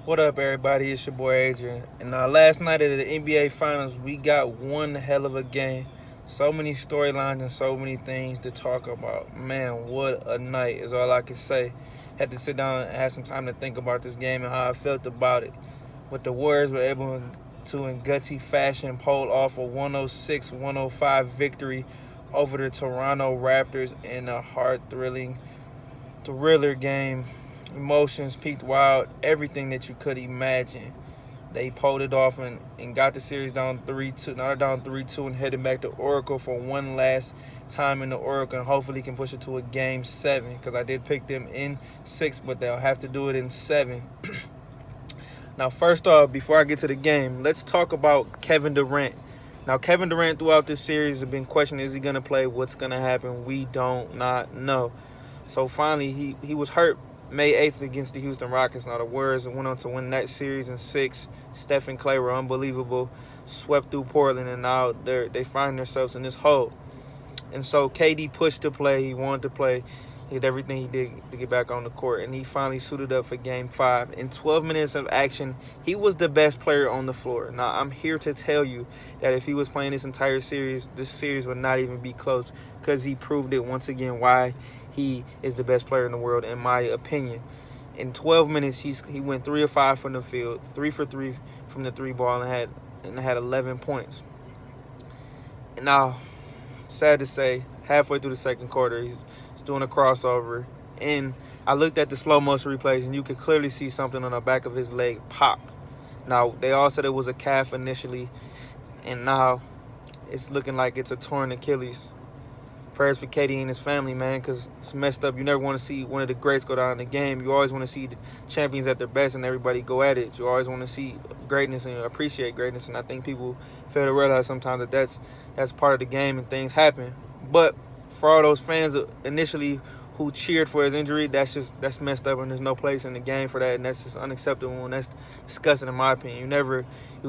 What up, everybody? It's your boy Adrian. And last night at the NBA Finals, we got one hell of a game. So many storylines and so many things to talk about. Man, what a night is all I can say. Had to sit down and have some time to think about this game and how I felt about it. But the Warriors were able to, in gutsy fashion, pull off a 106-105 victory over the Toronto Raptors in a heart-thrilling thriller game. Emotions peaked wild, everything that you could imagine. They pulled it off and got the series down 3-2, now they're down 3-2 and heading back to Oracle for one last time in the Oracle, and hopefully can push it to a game 7, because I did pick them in 6, but they'll have to do it in 7. Now, first off, before I get to the game, let's talk about Kevin Durant. Now, Kevin Durant throughout this series has been questioned, is he going to play? What's going to happen? We don't not know. So finally, he was hurt May 8th against the Houston Rockets. Now the Warriors went on to win that series in 6. Steph and Clay were unbelievable, swept through Portland, and now they find themselves in this hole. And so KD pushed to play. He wanted to play. He did everything he did to get back on the court, and he finally suited up for Game 5. In 12 minutes of action, he was the best player on the floor. Now, I'm here to tell you that if he was playing this entire series, this series would not even be close, because he proved it once again why he is the best player in the world, in my opinion. In 12 minutes, he went 3 of 5 from the field, 3 for 3 from the three ball, and had 11 points. And now, sad to say, halfway through the second quarter, he's doing a crossover, and I looked at the slow motion replays, and you could clearly see something on the back of his leg pop. Now, they all said it was a calf initially, and now it's looking like it's a torn Achilles. Prayers for KD and his family, man, because it's messed up. You never want to see one of the greats go down in the game. You always want to see the champions at their best and everybody go at it. You always want to see greatness and appreciate greatness, and I think people fail to realize sometimes that that's part of the game and things happen. But for all those fans initially who cheered for his injury, that's messed up, and there's no place in the game for that, and that's just unacceptable, and that's disgusting in my opinion. You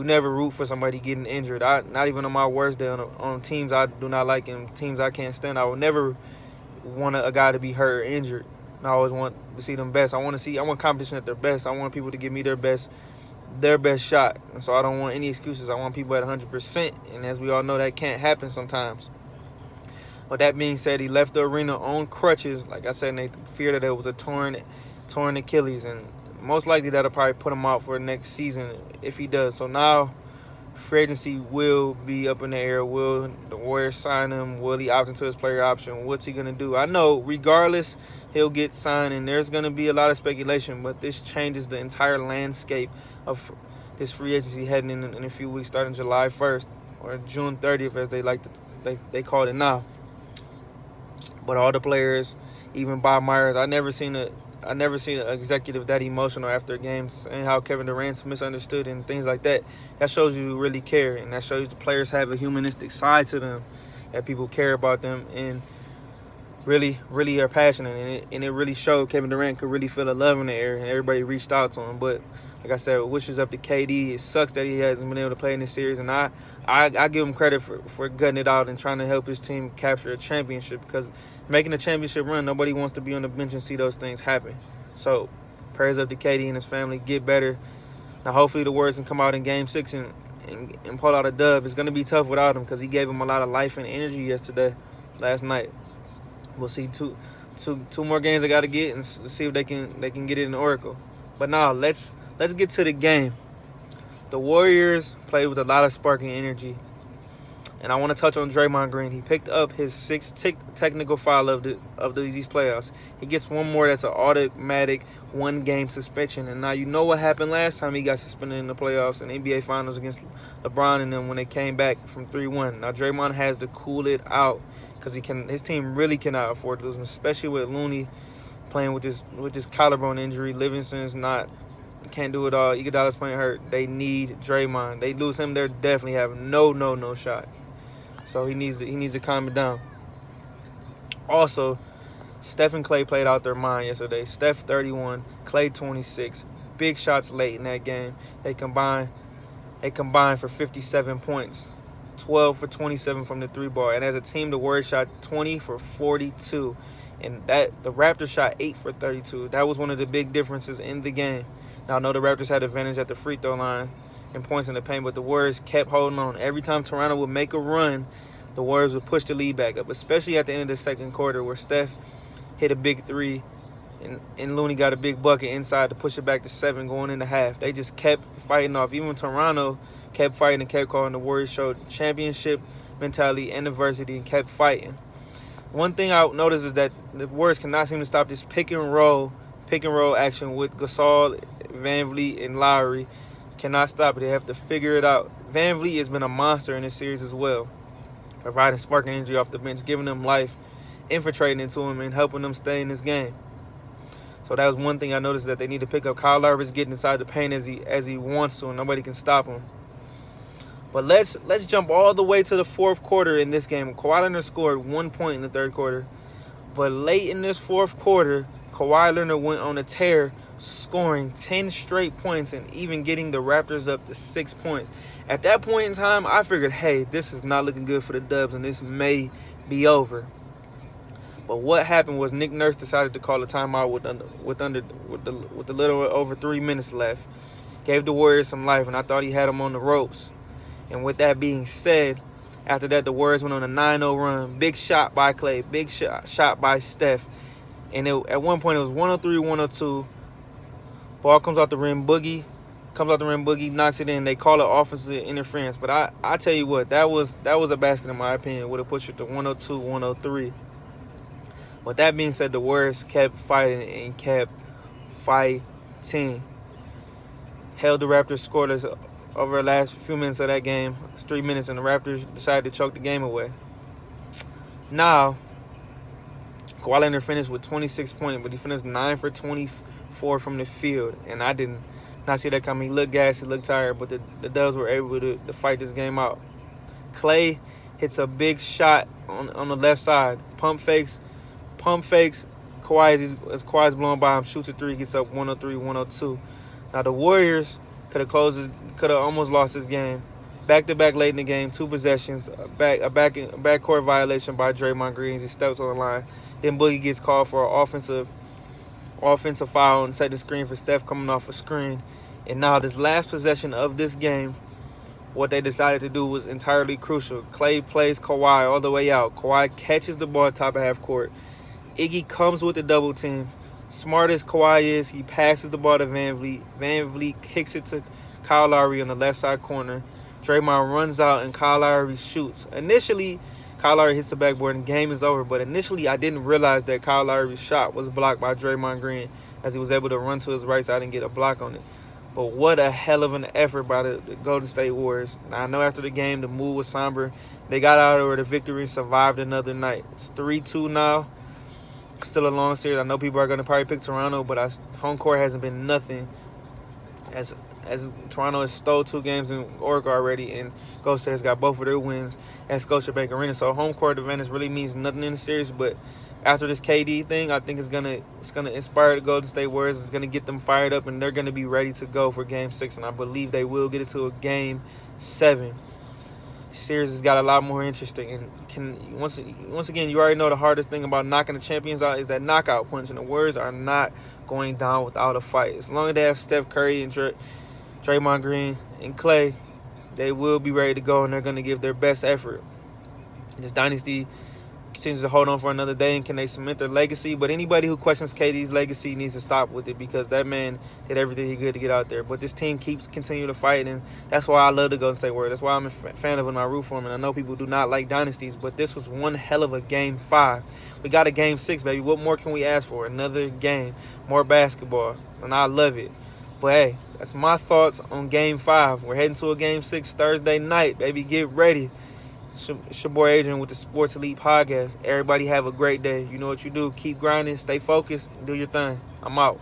never root for somebody getting injured. Not even on my worst day on teams I do not like and teams I can't stand. I would never want a guy to be hurt or injured. And I always want to see them best. I want competition at their best. I want people to give me their best shot. And so I don't want any excuses. I want people at 100%, and as we all know, that can't happen sometimes. But that being said, he left the arena on crutches. Like I said, and they feared that it was a torn Achilles, and most likely that'll probably put him out for the next season if he does. So now, free agency will be up in the air. Will the Warriors sign him? Will he opt into his player option? What's he gonna do? I know, regardless, he'll get signed, and there's gonna be a lot of speculation. But this changes the entire landscape of this free agency heading in a few weeks, starting July 1st or June 30th, as they call it now. But all the players, even Bob Myers, I never seen an executive that emotional after games, and how Kevin Durant's misunderstood and things like that. That shows you really care, and that shows the players have a humanistic side to them, that people care about them and really, really are passionate. And it really showed. Kevin Durant could really feel the love in the air, and everybody reached out to him. But like I said, wishes up to KD. It sucks that he hasn't been able to play in this series, and I give him credit for gutting it out and trying to help his team capture a championship, because making a championship run, nobody wants to be on the bench and see those things happen. So prayers up to KD and his family. Get better. Now hopefully the Warriors can come out in Game 6 and pull out a dub. It's going to be tough without him, because he gave him a lot of life and energy last night. We'll see two more games they got to get, and see if they can get it in the Oracle. But now let's get to the game. The Warriors played with a lot of spark and energy, and I want to touch on Draymond Green. He picked up his 6th technical foul of these playoffs. He gets one more. That's an automatic 1-game suspension. And now you know what happened last time he got suspended in the playoffs in the NBA Finals against LeBron and them when they came back from 3-1. Now Draymond has to cool it out, because his team really cannot afford to lose him, especially with Looney playing with this collarbone injury. Livingston's can't do it all. Iguodala's playing hurt. They need Draymond. They lose him, they're definitely have no shot. So he needs to calm it down. Also, Steph and Clay played out their mind yesterday. Steph 31, Clay 26. Big shots late in that game. They combined for 57 points. 12 for 27 from the three ball. And as a team, the Warriors shot 20 for 42. And the Raptors shot 8 for 32. That was one of the big differences in the game. Now, I know the Raptors had advantage at the free throw line and points in the paint, but the Warriors kept holding on. Every time Toronto would make a run, the Warriors would push the lead back up, especially at the end of the second quarter where Steph hit a big three and Looney got a big bucket inside to push it back to 7 going into half. They just kept fighting off. Even Toronto kept fighting and kept calling. The Warriors showed championship mentality and adversity and kept fighting. One thing I noticed is that the Warriors cannot seem to stop this pick and roll action with Gasol, Van Vliet, and Lowry. Cannot stop it. They have to figure it out. Van Vliet has been a monster in this series as well, providing spark and energy off the bench, giving them life, infiltrating into them, and helping them stay in this game. So that was one thing I noticed, that they need to pick up. Kyle Lowry's getting inside the paint as he wants to, and nobody can stop him. But let's jump all the way to the fourth quarter in this game. Kawhi Leonard scored 1 point in the third quarter. But late in this fourth quarter, Kawhi Leonard went on a tear, scoring 10 straight points and even getting the Raptors up to 6 points. At that point in time, I figured, hey, this is not looking good for the Dubs, and this may be over. But what happened was Nick Nurse decided to call a timeout with a little over 3 minutes left. Gave the Warriors some life, and I thought he had them on the ropes. And with that being said, after that, the Warriors went on a 9-0 run. Big shot by Clay. Big shot by Steph. And at one point, it was 103-102. Ball comes out the rim. Boogie knocks it in. They call it offensive interference. But I tell you what, that was a basket in my opinion. Would have pushed it to 102-103. But that being said, the Warriors kept fighting and kept fighting. Held the Raptors scoreless over the last few minutes of that game. It's 3 minutes, and the Raptors decided to choke the game away. Now, Kawhi Leonard finished with 26 points, but he finished 9 for 24 from the field. And I did not see that coming. He looked gassed, he looked tired, but the Dubs were able to fight this game out. Clay hits a big shot on the left side. Pump fakes. Kawhi's blowing by him, shoots a three, gets up 103-102. Now the Warriors could have almost lost this game. Back-to-back late in the game, 2 possessions, a backcourt violation by Draymond Green as he steps on the line. Then Boogie gets called for an offensive foul and set the screen for Steph coming off a screen. And now this last possession of this game, what they decided to do was entirely crucial. Clay plays Kawhi all the way out. Kawhi catches the ball top of half court. Iggy comes with the double team. Smart as Kawhi is, he passes the ball to Van Vliet. Van Vliet kicks it to Kyle Lowry on the left side corner. Draymond runs out and Kyle Lowry shoots. Initially, Kyle Lowry hits the backboard and the game is over. But initially, I didn't realize that Kyle Lowry's shot was blocked by Draymond Green as he was able to run to his right side and get a block on it. But what a hell of an effort by the Golden State Warriors. Now, I know after the game, the mood was somber. They got out over the victory and survived another night. It's 3-2 now. Still a long series. I know people are going to probably pick Toronto, but home court hasn't been nothing. As Toronto has stole 2 games in Oracle already, and Golden State has got both of their wins at Scotiabank Arena. So home court advantage really means nothing in the series. But after this KD thing, I think it's gonna inspire the Golden State Warriors. It's gonna get them fired up, and they're gonna be ready to go for Game 6. And I believe they will get it to a Game 7. The series has got a lot more interesting, and once again, you already know the hardest thing about knocking the champions out is that knockout punch, and the Warriors are not going down without a fight. As long as they have Steph Curry and Draymond Green and Clay, they will be ready to go, and they're going to give their best effort. This dynasty continues to hold on for another day, and can they cement their legacy? But anybody who questions KD's legacy needs to stop with it, because that man did everything he could to get out there. But this team keeps continuing to fight, and that's why I love the Golden State Warriors. That's why I'm a fan of them and I root for them. And I know people do not like dynasties, but this was one hell of a Game 5. We got a Game 6, baby. What more can we ask for? Another game, more basketball, and I love it. But hey, that's my thoughts on Game 5. We're heading to a Game 6 Thursday night, baby. Get ready. It's your boy Adrian with the Sports Elite Podcast. Everybody have a great day. You know what you do. Keep grinding, stay focused, do your thing. I'm out.